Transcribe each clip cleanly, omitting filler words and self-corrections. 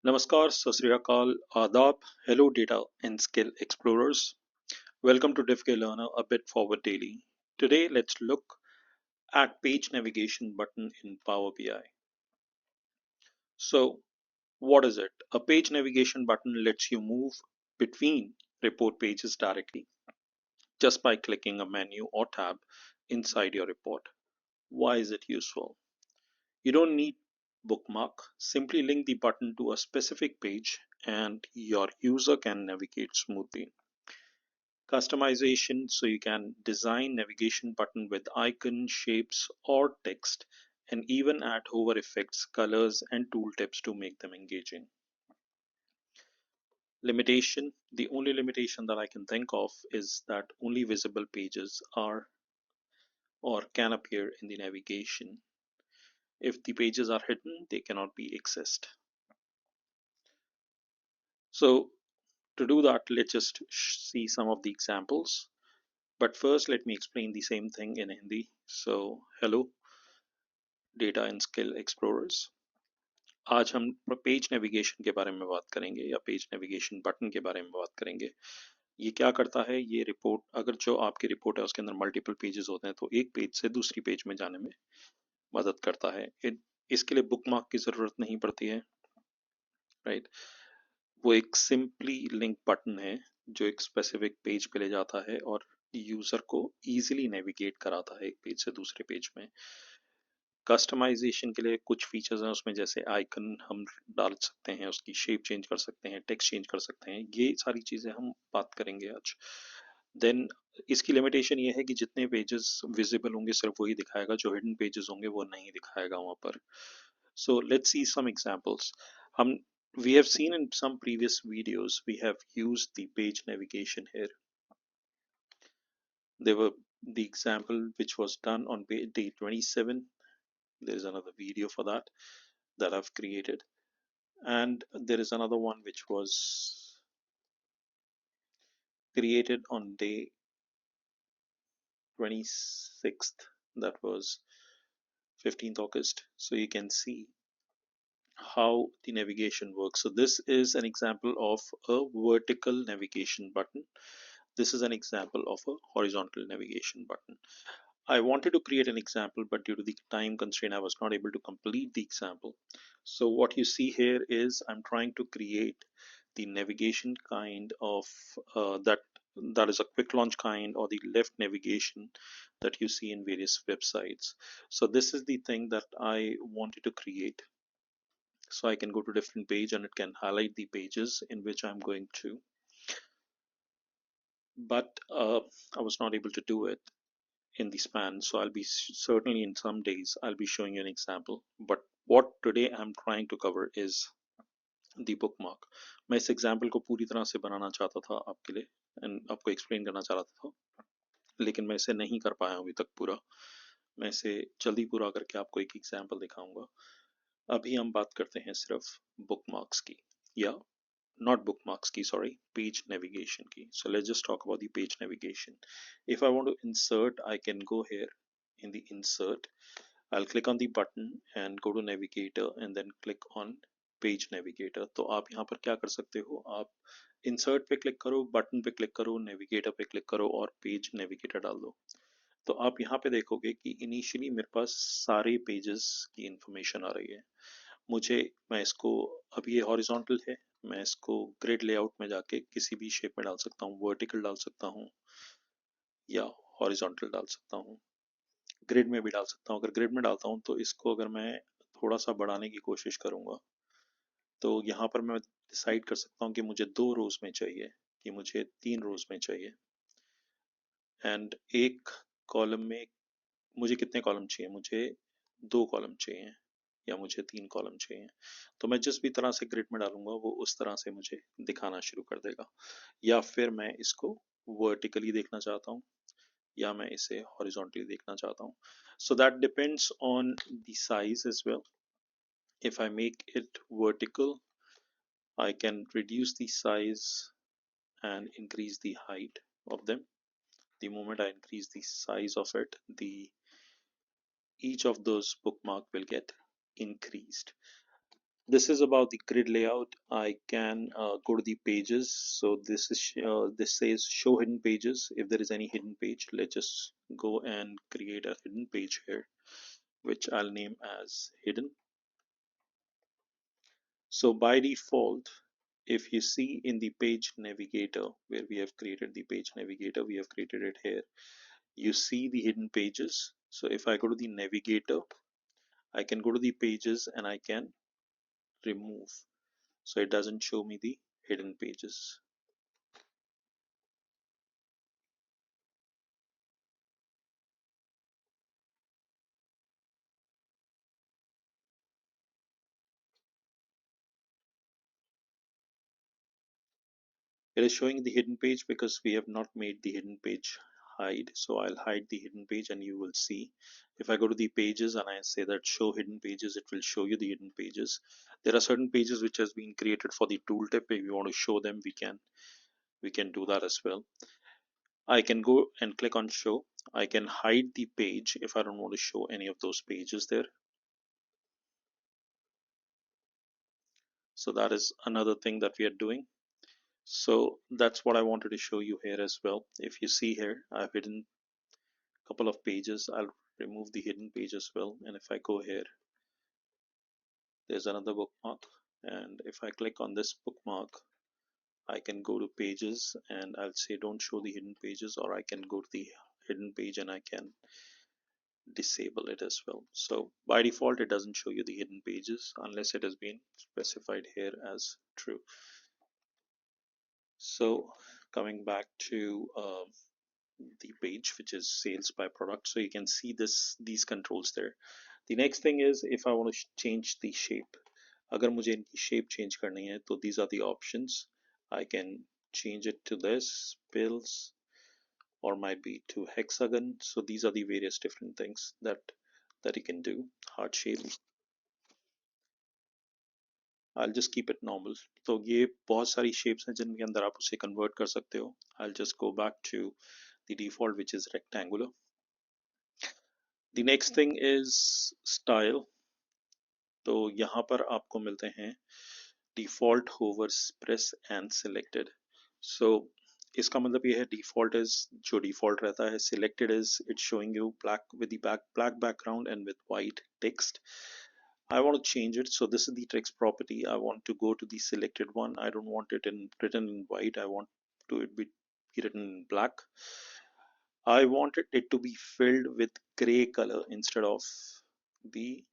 Namaskar, Sat Sri Akal, Adab, hello data and skill explorers. Welcome to DivK Learner, a bit forward daily. Today, let's look at page navigation button in Power BI. So, what is it? A page navigation button lets you move between report pages directly just by clicking a menu or tab inside your report. Why is it useful? You don't need bookmark. Simply link the button to a specific page and your user can navigate smoothly. Customization, so you can design navigation button with icon, shapes or text, and even add hover effects, colors and tooltips to make them engaging. Limitation, the only limitation that I can think of is that only visible pages are or can appear in the navigation. If the pages are hidden, they cannot be accessed. So to do that, let's just see some of the examples. But first, let me explain the same thing in Hindi. So, hello, data and skill explorers. आज हम page navigation के बारे में बात करेंगे या page navigation button के बारे में बात करेंगे। ये क्या करता है? ये रिपोर्ट, अगर जो आपकी रिपोर्ट है उसके अंदर मल्टीपल पेजेस होते हैं तो एक पेज से दूसरी पेज में जाने में मदद करता है। इसके लिए बुकमार्क की जरूरत नहीं पड़ती है, राइट। वो एक सिंपली लिंक बटन है जो एक स्पेसिफिक पेज पे ले जाता है और यूजर को इजीली नेविगेट कराता है एक पेज से दूसरे पेज में। कस्टमाइजेशन के लिए कुछ फीचर्स हैं उसमें, जैसे आइकन हम डाल सकते हैं, उसकी शेप चेंज कर सकते हैं, टेक्स्ट चेंज कर सकते हैं, ये सारी चीजें हम बात करेंगे आज। देन इसकी लिमिटेशन ये है कि जितने पेजेस विजिबल होंगे सिर्फ वही दिखाएगा, जो हिडन पेजेस होंगे वो नहीं दिखाएगा वहां पर। So let's see some examples. हम we have seen in some previous videos we have used the page navigation here. There were the example which was done on day 27. There is another video for that I've created, and there is another one which was created on day 26th, that was 15th August. So you can see how the navigation works. So this is an example of a vertical navigation button. This is an example of a horizontal navigation button. I wanted to create an example, but due to the time constraint, I was not able to complete the example. So what you see here is I'm trying to create the navigation kind of that is a quick launch kind, or the left navigation that you see in various websites. So this is the thing that I wanted to create. So I can go to different page and it can highlight the pages in which I'm going to, but I was not able to do it in the span. So I'll be certainly in some days I'll be showing you an example, but what today I'm trying to cover is the bookmark. मैं इस example को पूरी तरह से बनाना चाहता था आपके लिए एंड आपको एक्सप्लेन करना चाह रहा था, लेकिन मैं इसे नहीं कर पाया अभी तक पूरा। मैं इसे जल्दी पूरा करके आपको एक एग्जाम्पल दिखाऊंगा। अभी हम बात करते हैं सिर्फ बुकमार्क्स की, या not bookmarks key, sorry, page navigation key. So let's just talk about the page navigation. If I want to insert, I can go here in the insert. I'll click on the button and go to navigator and then click on page navigator. तो आप यहाँ पर क्या कर सकते हो, आप insert पे क्लिक करो, बटन पे क्लिक करो, navigator पे क्लिक करो और page navigator डाल दो। तो आप यहाँ पे देखोगे कि इनिशियली मेरे पास सारे पेजेस की इंफॉर्मेशन आ रही है। मैं इसको, अब ये हॉरिजॉन्टल है, मैं इसको ग्रिड लेआउट में जाके किसी भी शेप में डाल सकता हूँ, वर्टिकल डाल सकता हूँ या हॉरिजॉन्टल डाल सकता हूँ, ग्रिड में भी डाल सकता हूँ। अगर ग्रिड में डालता हूँ तो इसको अगर मैं थोड़ा सा बढ़ाने की कोशिश करूंगा तो यहाँ पर मैं डिसाइड कर सकता हूँ कि मुझे 2 रोज में चाहिए कि मुझे 3 रोज में चाहिए, एंड एक कॉलम में मुझे कितने कॉलम चाहिए, मुझे 2 कॉलम चाहिए या मुझे 3 कॉलम चाहिए। तो मैं जिस भी तरह से ग्रिड में डालूंगा वो उस तरह से मुझे दिखाना शुरू कर देगा, या फिर मैं इसको वर्टिकली देखना चाहता हूँ या मैं इसे हॉरिजॉन्टली देखना चाहता हूँ। So that depends on the size as well. If I make it vertical, I can reduce the size and increase the height of them. The moment I increase the size of it, the each of those bookmark will get increased. This is about the grid layout. I can go to the pages. So this says show hidden pages. If there is any hidden page, let's just go and create a hidden page here, which I'll name as hidden. So by default, if you see in the page navigator, where we have created the page navigator, we have created it here. You see the hidden pages. So if I go to the navigator, I can go to the pages and I can remove. So it doesn't show me the hidden pages. It is showing the hidden page because we have not made the hidden page hide. So I'll hide the hidden page and you will see. If I go to the pages and I say that show hidden pages, it will show you the hidden pages. There are certain pages which has been created for the tooltip. If you want to show them, we can do that as well. I can go and click on show. I can hide the page if I don't want to show any of those pages there. So that is another thing that we are doing. So that's what I wanted to show you here as well. If you see here, I've hidden a couple of pages. I'll remove the hidden page as well. And if I go here, there's another bookmark. And if I click on this bookmark, I can go to pages and I'll say don't show the hidden pages, or I can go to the hidden page and I can disable it as well. So by default, it doesn't show you the hidden pages unless it has been specified here as true. So coming back to the page, which is sales by product, so you can see these controls there. The next thing is if I want to change the shape, अगर मुझे इनकी shape change करनी है, तो these are the options. I can change it to this pills or might be to hexagon. So these are the various different things that you can do. Heart shape, I'll just keep it normal. तो ये बहुत सारी shapes हैं जिनके अंदर आप उसे convert कर सकते हो. I'll just go back to the default, which is rectangular. The next thing is style. तो यहाँ पर आपको मिलते हैं default, hover, press and selected. So इसका मतलब ये है default is जो default रहता है, selected is it's showing you black with the black background and with white text. I want to change it. So this is the text property. I want to go to the selected one. I don't want it in written in white. I want to it be written in black. I wanted it to be filled with gray color instead of the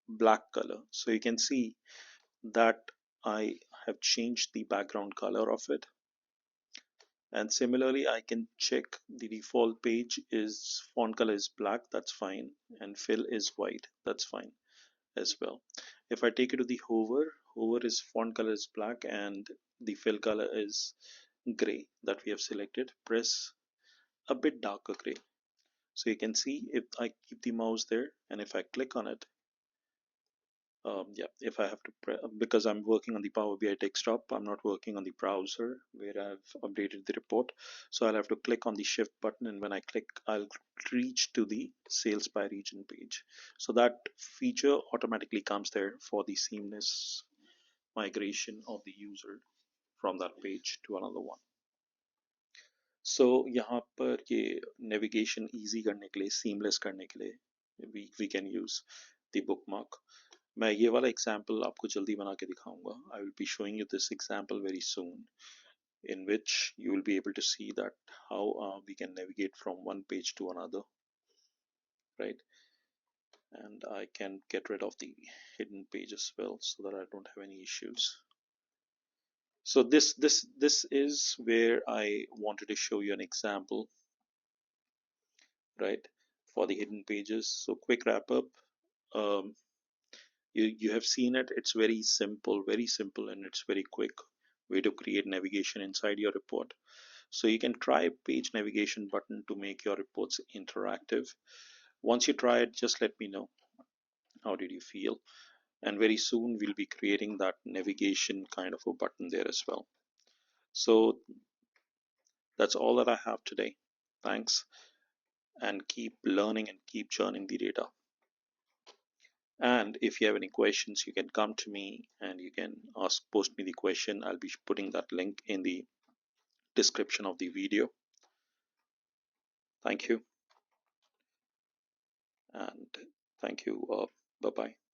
black color. So you can see that I have changed the background color of it. And similarly, I can check the default page is font color is black, that's fine, and fill is white, that's fine as well. If I take it to the hover is font color is black and the fill color is gray that we have selected. Press a bit darker gray. So you can see if I keep the mouse there and if I click on it, yeah, if I have to because I'm working on the Power BI desktop, I'm not working on the browser where I've updated the report. So I'll have to click on the shift button, and when I click, I'll reach to the sales by region page. So that feature automatically comes there for the seamless migration of the user from that page to another one. So यहाँ पर ये navigation easy करने के लिए, seamless करने के लिए we can use the bookmark. मैं ये वाला एग्जाम्पल आपको जल्दी बना के दिखाऊंगा. I will be showing you this example very soon, in which you will be able to see that how we can navigate from one page to another, right? And I can get rid of the hidden page as well so that I don't have any issues. So this is where I wanted to show you an example, right, for the hidden pages. So quick wrap up. Um, you have seen it. It's very simple, and it's very quick way to create navigation inside your report. So you can try page navigation button to make your reports interactive. Once you try it, just let me know how did you feel, and very soon we'll be creating that navigation kind of a button there as well. So that's all that I have today. Thanks, and keep learning and keep churning the data. And if you have any questions, you can come to me and you can post me the question. I'll be putting that link in the description of the video. Thank you, and thank you. Bye bye.